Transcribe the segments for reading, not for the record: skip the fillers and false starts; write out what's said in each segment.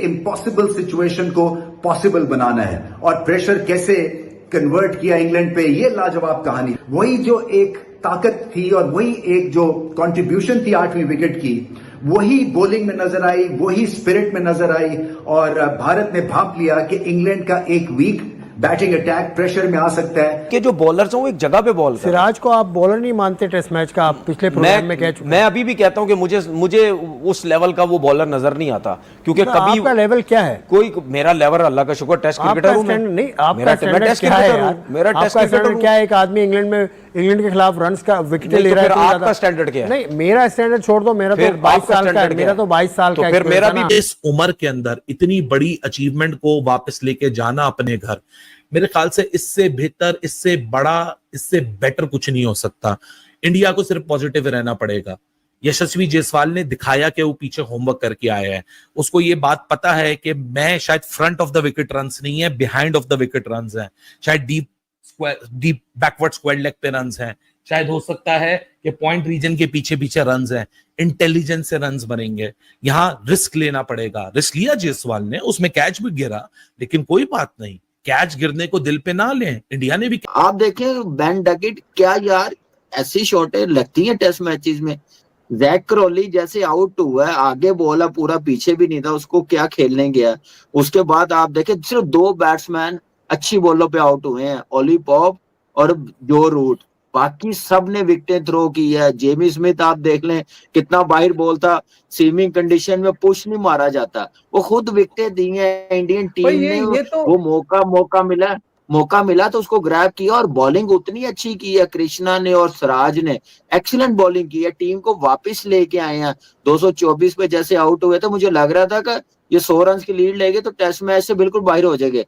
Impossible situation को possible बनाना है और प्रेशर कैसे कन्वर्ट किया इंग्लैंड पे, ये लाजवाब कहानी। वही जो एक ताकत थी और वही एक जो कंट्रीब्यूशन थी 8वीं विकेट की, वही बॉलिंग में नजर आई, वही स्पिरिट में नजर आई और भारत ने भांप लिया कि इंग्लैंड का एक वीक बैटिंग अटैक प्रेशर में आ सकता है कि जो बॉलर्स हैं वो एक जगह पे बॉल। सिराज को आप बॉलर नहीं मानते टेस्ट मैच का? आप पिछले प्रोग्राम में कह चुके। मैं अभी भी कहता हूं कि मुझे उस लेवल का वो बॉलर नजर नहीं आता, क्योंकि कभी आपका लेवल क्या है? कोई मेरा लेवल अल्लाह का शुक्र टेस्ट क्रिकेटर हूं मैं। नहीं, आपका स्टैंडर्ड क्या है यार? मेरा टेस्ट क्रिकेटर क्या है? एक आदमी इंग्लैंड के खिलाफ रन्स का विकेट ले रहा है, आपका स्टैंडर्ड क्या है? नहीं, मेरा स्टैंडर्ड छोड़ दो, मेरा तो 22 साल का है। मेरा तो 22 साल का है। फिर मेरा भी इस उम्र के अंदर इतनी बड़ी अचीवमेंट को वापस लेके जाना अपने घर, मेरे ख्याल से इससे बेहतर, इससे बड़ा, इससे बेटर कुछ नहीं हो सकता। इंडिया को सिर्फ पॉजिटिव रहना पड़ेगा। यशस्वी जायसवाल ने दिखाया कि वो पीछे होमवर्क करके आया है। उसको ये बात पता है कि मैं शायद front of the wicket runs नहीं है, behind of the wicket runs हैं, शायद डीप बैकवर्ड स्क्वायर लेग पे रन्स हैं, शायद हो सकता है कि पॉइंट रीजन के पीछे पीछे रन्स हैं। इंटेलिजेंस से रन्स बनेंगे। यहां रिस्क लेना पड़ेगा। रिस्क लिया जायसवाल ने, उसमें कैच भी गिरा, लेकिन कोई बात नहीं, कैच गिरने को दिल पे ना लें। इंडिया ने भी, आप देखें बेन डकेट, क्या यार ऐसी शॉटें लगती हैं टेस्ट मैचेस में। जैक क्रॉली जैसे आउट हुआ है, आगे बॉल पूरा, पीछे भी नहीं था, उसको क्या खेलने गया। उसके बाद आप देखें सिर्फ 2 बैट्समैन अच्छी बॉलों पे आउट हुए हैं, ओली पॉप और जो रूट, बाकी सब ने विकेटें थ्रो की है। जेमी स्मिथ आप देख लें, कितना बाहर बॉल था, सीमिंग कंडीशन में पुश नहीं मारा जाता, वो खुद विकेटें दी हैं इंडियन टीम ने। वो मौका मिला तो उसको ग्रैब किया और बॉलिंग उतनी अच्छी की है कृष्णा ने और सिराज ने, एक्सीलेंट बॉलिंग की है, टीम को वापस लेके आए हैं। 224 पे जैसे आउट हुए थे, मुझे लग रहा था कि ये 100 रन की लीड लेंगे तो टेस्ट मैच से बिल्कुल बाहर हो जाएंगे।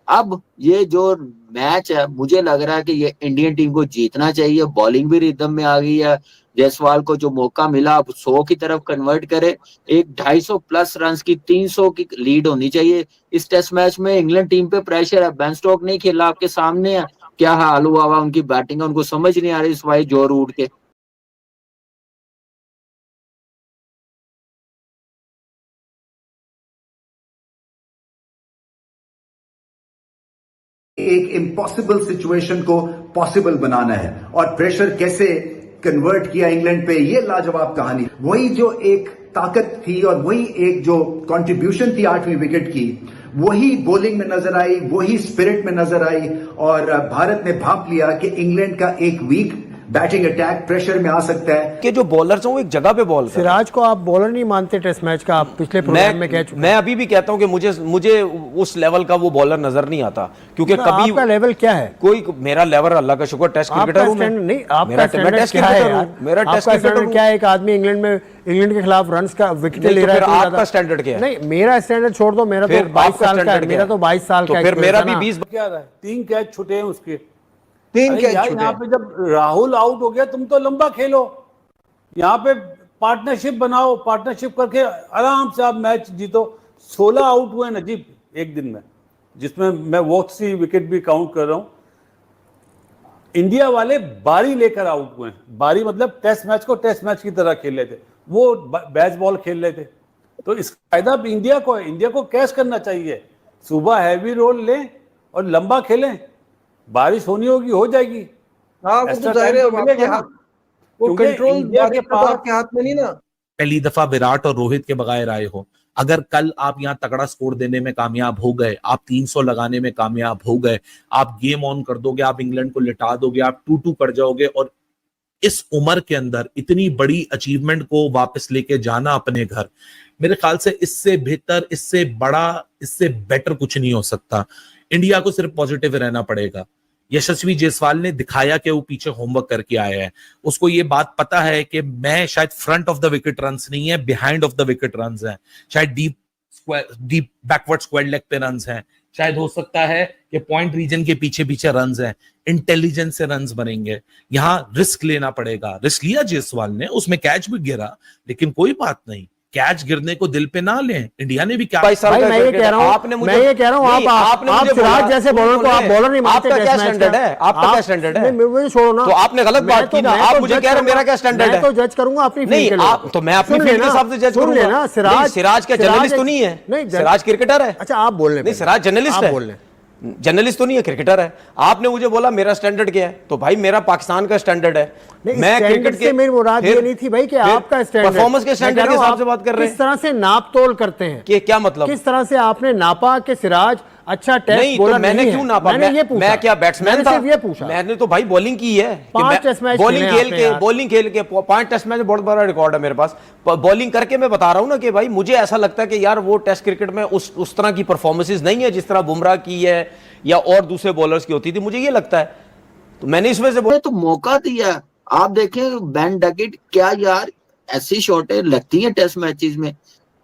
अब ये जो मैच है, मुझे लग रहा है कि ये इंडियन टीम को जीतना चाहिए। बॉलिंग भी रिदम में आ गई है। जायसवाल को जो मौका मिला, अब 100 की तरफ कन्वर्ट करे। एक 250 प्लस रन की 300 की लीड होनी चाहिए इस टेस्ट मैच में। इंग्लैंड टीम पे प्रेशर है। बेन स्टोक्स नहीं खेला, आपके सामने है क्या हाल हुआ हुआ उनकी बैटिंग है, उनको समझ नहीं आ रही इस भाई जो रूट के। एक इम्पॉसिबल सिचुएशन को पॉसिबल बनाना है और प्रेशर कैसे कन्वर्ट किया इंग्लैंड पे, ये लाजवाब कहानी। वही जो एक ताकत थी और वही एक जो कंट्रीब्यूशन थी 8वीं विकेट की, वही बॉलिंग में नजर आई, वही स्पिरिट में नजर आई और भारत ने भांप लिया कि इंग्लैंड का एक वीक बैटिंग अटैक प्रेशर में आ सकता है। कि जो बॉलर्स हैं वो एक जगह पे बॉल। सिराज को आप बॉलर नहीं मानते टेस्ट मैच का? आप पिछले प्रोग्राम में कह चुके। मैं अभी भी कहता हूं कि मुझे उस लेवल का वो बॉलर नजर नहीं आता, क्योंकि कभी आपका लेवल क्या है? कोई मेरा लेवल अल्लाह का शुक्र टेस्ट क्रिकेटर हूं मैं। नहीं, आपका स्टैंडर्ड क्या है यार? मेरा टेस्ट क्रिकेटर क्या है? एक आदमी इंग्लैंड के खिलाफ रन्स का विकेट ले रहा है, आपका स्टैंडर्ड क्या है? नहीं, मेरा स्टैंडर्ड छोड़ दो, मेरा तो 22 साल का है। मेरा तो 22 साल का है। फिर मेरा भी 20 क्या रहा है, 3 कैच छूटे हैं उसके। 3 कैच छूटे। यहाँ पे जब राहुल आउट हो गया, तुम तो लंबा खेलो, यहाँ पे पार्टनरशिप बनाओ, पार्टनरशिप करके आराम से आप मैच जीतो। 16 आउट हुए नजीब एक दिन में, जिसमें मैं वॉक सी विकेट भी काउंट कर रहा हूं। इंडिया वाले बारी लेकर आउट हुए हैं। बारी मतलब टेस्ट मैच को टेस्ट मैच की तरह खेल रहे थे, वो बैच बॉल खेल रहे थे। तो इसका फायदा भी इंडिया को है। इंडिया को कैच करना चाहिए, सुबह हैवी रोल लें और लंबा खेलें। बारिश होनी होगी, हो जाएगी। हाँ, वो तो जाहिर है, वो कंट्रोल आपके हाथ में नहीं ना। पहली दफा विराट और रोहित के बगैर आए हो। अगर कल आप यहाँ तगड़ा स्कोर देने में कामयाब हो गए, आप 300 लगाने में कामयाब हो गए, आप गेम ऑन कर दोगे, आप इंग्लैंड को लिटा दोगे, आप 2-2 कर जाओगे और इस उम्र के अंदर इतनी बड़ी अचीवमेंट को वापस लेके जाना अपने घर, मेरे ख्याल से इससे बेहतर, इससे बड़ा, इससे बेटर कुछ नहीं हो सकता। इंडिया को सिर्फ पॉजिटिव रहना पड़ेगा। यशस्वी जायसवाल ने दिखाया कि वो पीछे होमवर्क करके आया है। उसको ये बात पता है कि मैं शायद front of the wicket runs नहीं है, behind of the wicket runs हैं, शायद डीप बैकवर्ड स्क्वायर लेग पे रन्स हैं, शायद हो सकता है कि पॉइंट रीजन के पीछे पीछे रन्स हैं। इंटेलिजेंस से रन्स बनेंगे। यहां रिस्क लेना पड़ेगा। रिस्क लिया जायसवाल ने, उसमें कैच भी गिरा, लेकिन कोई बात नहीं, कैच गिरने को दिल पे ना लें, इंडिया ने भी क्या भाई साहब भाई मैं ये कह रहा हूँ, आपने मुझे मैं ये कह रहा हूँ, नहीं, आपने आप मुझे सिराज बोला, जैसे बॉलर को आप बॉलर नहीं मानते। आपका क्या टेस्ट मैच स्टैंडर्ड का। है? आपका क्या स्टैंडर्ड है? मुझे छोड़ो ना, तो आपने गलत बात की ना, आप मुझे कह रहे मेरा क्या स्टैंडर्ड है? मैं तो जज करूंगा अपनी नहीं, फील्ड के आप तो मैं अपनी फील्ड के हिसाब से जज करूंगा। लेना सिराज क्या जर्नलिस्ट तो नहीं है? नहीं, सिराज क्रिकेटर है। अच्छा आप बोल रहे, नहीं सिराज जर्नलिस्ट है, जर्नलिस्ट तो नहीं है, क्रिकेटर है। आपने मुझे बोला मेरा स्टैंडर्ड क्या है, तो भाई मेरा पाकिस्तान का स्टैंडर्ड है। मैं क्रिकेट के मेरी मुराद ये नहीं थी भाई कि आपका स्टैंडर्ड, परफॉर्मेंस के स्टैंडर्ड के हिसाब से बात कर रहे हैं। किस तरह से नाप तोल करते हैं, कि क्या मतलब, किस तरह से आपने नापा कि सिराज अच्छा टेस्ट नहीं बॉलर तो मैंने नहीं क्यों है? नापा? मैंने ये पूछा, मैं क्या बैट्समैन था? सिर्फ ये पूछा। मैंने तो भाई बॉलिंग की है, 5 टेस्ट मैच बॉलिंग खेले खेल आपने के यार। बॉलिंग खेल के 5 टेस्ट मैच बहुत बड़ा रिकॉर्ड है मेरे पास। बॉलिंग करके मैं बता रहा हूं ना कि भाई मुझे ऐसा लगता है कि यार वो टेस्ट क्रिकेट में उस तरह की परफॉर्मेंसेस नहीं है जिस तरह बुमराह की है या और दूसरे बॉलर्स की होती थी, मुझे ये लगता है। तो मैंने इसमें से तो मौका दिया। आप देखें बेन डकेट, क्या यार ऐसी शॉटें लगती हैं टेस्ट मैचेस में।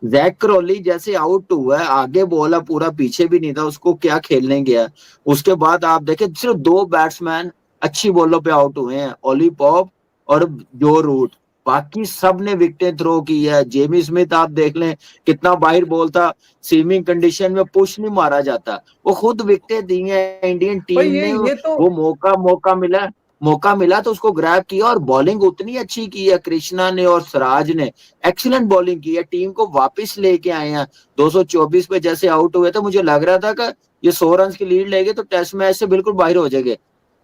जैक क्रॉली जैसे आउट हुआ है, आगे बॉल पूरा पीछे भी नहीं था, उसको क्या खेलने गया। उसके बाद आप देखें सिर्फ 2 बैट्समैन अच्छी बॉलों पे आउट हुए हैं, ओली पॉप और जो रूट, बाकी सब ने विकेटें थ्रो की है। जेमी स्मिथ आप देख लें कितना बाहर बॉल था, सीमिंग कंडीशन में पुश नहीं मारा जाता, वो खुद विकेटें दी हैं इंडियन टीम ने। वो मौका मिला तो उसको ग्रैब किया, और बॉलिंग उतनी अच्छी की है कृष्णा ने और सिराज ने, एक्सीलेंट बॉलिंग की है, टीम को वापस लेके आए हैं। 224 पे जैसे आउट हुए तो मुझे लग रहा था कि ये 100 रन की लीड लेंगे तो टेस्ट मैच से बिल्कुल बाहर हो जाएंगे।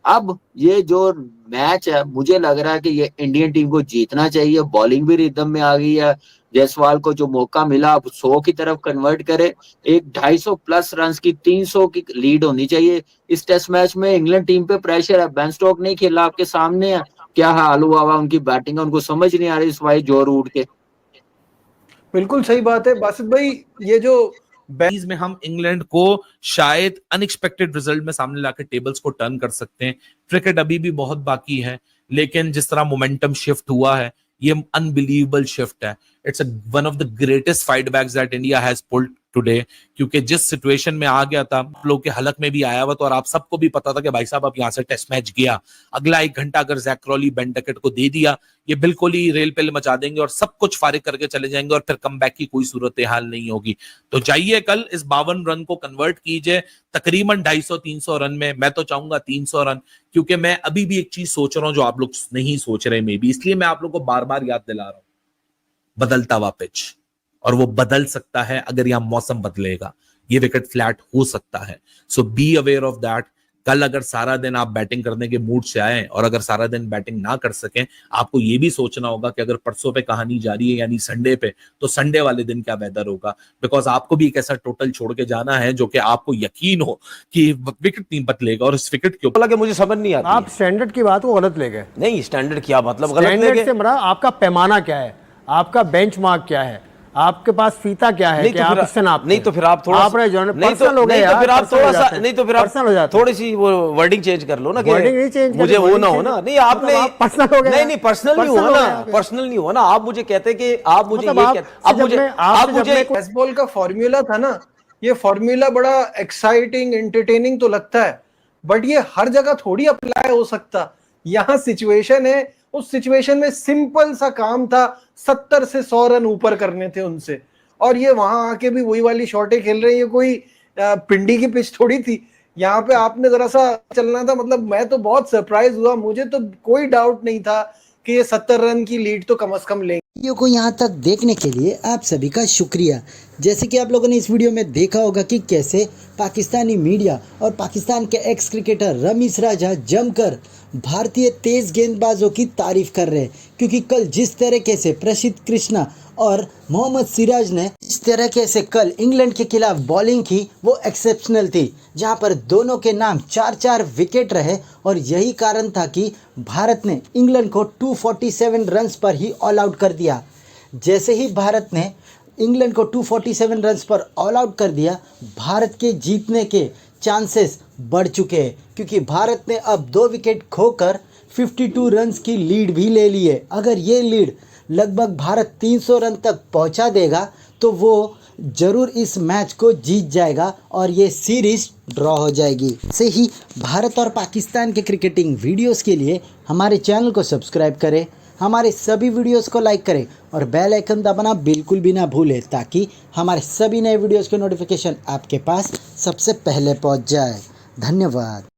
अब ये जो मैच है मुझे लग रहा है कि ये इंडियन टीम को जीतना चाहिए। बॉलिंग भी रिदम में आ गई है, जायसवाल को जो मौका मिला अब 100 की तरफ कन्वर्ट करे, एक 250 प्लस रन की 300 की लीड होनी चाहिए इस टेस्ट मैच में। इंग्लैंड टीम पे प्रेशर है, बेन स्टोक नहीं खेला, आपके सामने है क्या हाल हुआ हुआ उनकी बैटिंग है, उनको समझ नहीं आ रही इस वाई जोर उड़ के। बिल्कुल सही बात है बासित भाई, ये जो में हम इंग्लैंड को शायद अनएक्सपेक्टेड रिजल्ट में सामने लाकर टेबल्स को टर्न कर सकते हैं। क्रिकेट अभी भी बहुत बाकी है, लेकिन जिस तरह मोमेंटम शिफ्ट हुआ है ये अनबिलीवेबल शिफ्ट है। It's one of the greatest fight backs that India has pulled today, क्योंकि जिस सिचुएशन में आ गया था, लोग के हलक में भी आया हुआ था और आप सबको भी पता था कि भाई साहब अब यहां से टेस्ट मैच गया, अगला 1 घंटा अगर जैक क्रॉली बेन डकेट को दे दिया ये बिल्कुल ही रेल पेल मचा देंगे और सब कुछ फारिग करके चले जाएंगे और फिर कमबैक की कोई सूरत हाल नहीं होगी। तो जाइए कल इस 52 रन को कन्वर्ट कीजिए तकरीबन 250-300 रन में। मैं तो चाहूंगा 300 रन, क्योंकि मैं अभी भी एक चीज सोच रहा हूं जो आप लोग नहीं सोच रहे मे बी, इसलिए मैं आप लोग को बार बार याद दिला रहा हूं, बदलता हुआ पिच, और वो बदल सकता है अगर यहां मौसम बदलेगा, ये विकेट फ्लैट हो सकता है। सो बी अवेयर ऑफ दैट। कल अगर सारा दिन आप बैटिंग करने के मूड से आए और अगर सारा दिन बैटिंग ना कर सकें, आपको ये भी सोचना होगा कि अगर परसों पे कहानी जारी है यानी संडे पे, तो संडे वाले दिन क्या वेदर होगा, बिकॉज आपको भी एक ऐसा टोटल छोड़ के जाना है जो कि आपको यकीन हो कि विकेट नहीं बदलेगा। और इस विकेट के ऊपर मुझे समझ नहीं आता, आप स्टैंडर्ड की बात को गलत ले गए। नहीं स्टैंडर्ड क्या मतलब गलत ले स्टैंडर्ड गए? से मरा आपका पैमाना क्या है, आपका बेंचमार्क क्या है, आपके पास फीता क्या है कि आप इससे नापते हैं? नहीं तो फिर आप थोड़ा आप पर्सनल हो गए यार, फिर आप थोड़ा सा नहीं तो फिर आप पर्सनल हो जाते थोड़ी सी वो वर्डिंग चेंज कर लो ना, वर्डिंग नहीं चेंज, मुझे वो ना हो ना। नहीं आपने पर्सनल हो गया, नहीं पर्सनल नहीं हुआ ना, पर्सनल नहीं हुआ ना। आप मुझे कहते कि आप मुझे ये कहते, अब मुझे बेसबॉल का फॉर्मूला था ना, ये फॉर्मूला बड़ा एक्साइटिंग एंटरटेनिंग तो लगता है, बट ये हर जगह थोड़ी अप्लाई हो सकता। यहाँ सिचुएशन है, उस सिचुएशन में सिंपल सा काम था, 70 से 100 रन ऊपर करने थे उनसे, और ये वहां आके भी वही वाली शॉटें खेल रहे हैं। ये कोई पिंडी की पिच थोड़ी थी, यहाँ पे आपने जरा सा चलना था। मतलब मैं तो बहुत सरप्राइज हुआ, मुझे तो कोई डाउट नहीं था कि ये 70 रन की लीड तो कम से कम लेंगे। वीडियो को यहाँ तक देखने के लिए आप सभी का शुक्रिया। जैसे कि आप लोगों ने इस वीडियो में देखा होगा कि कैसे पाकिस्तानी मीडिया और पाकिस्तान के एक्स क्रिकेटर रमीज राजा जमकर भारतीय तेज गेंदबाजों की तारीफ कर रहे हैं, क्योंकि कल जिस तरीके से प्रसिद्ध कृष्णा और मोहम्मद सिराज ने इस तरीके से कल इंग्लैंड के खिलाफ बॉलिंग की वो एक्सेप्शनल थी, जहां पर दोनों के नाम 4-4 विकेट रहे। और यही कारण था कि भारत ने इंग्लैंड को 247 रन्स पर ही ऑल आउट कर दिया। जैसे ही भारत ने इंग्लैंड को 247 रन्स पर ऑल आउट कर दिया, भारत के जीतने के चांसेस बढ़ चुके हैं, क्योंकि भारत ने अब 2 विकेट खोकर 52 रन्स की लीड भी ले ली है। अगर ये लीड लगभग भारत 300 रन तक पहुंचा देगा तो वो जरूर इस मैच को जीत जाएगा और ये सीरीज ड्रॉ हो जाएगी। ऐसे ही भारत और पाकिस्तान के क्रिकेटिंग वीडियोस के लिए हमारे चैनल को सब्सक्राइब करें, हमारे सभी वीडियोस को लाइक करें और बेल आइकन दबाना बिल्कुल भी ना भूलें, ताकि हमारे सभी नए वीडियोस के नोटिफिकेशन आपके पास सबसे पहले पहुंच जाए। धन्यवाद।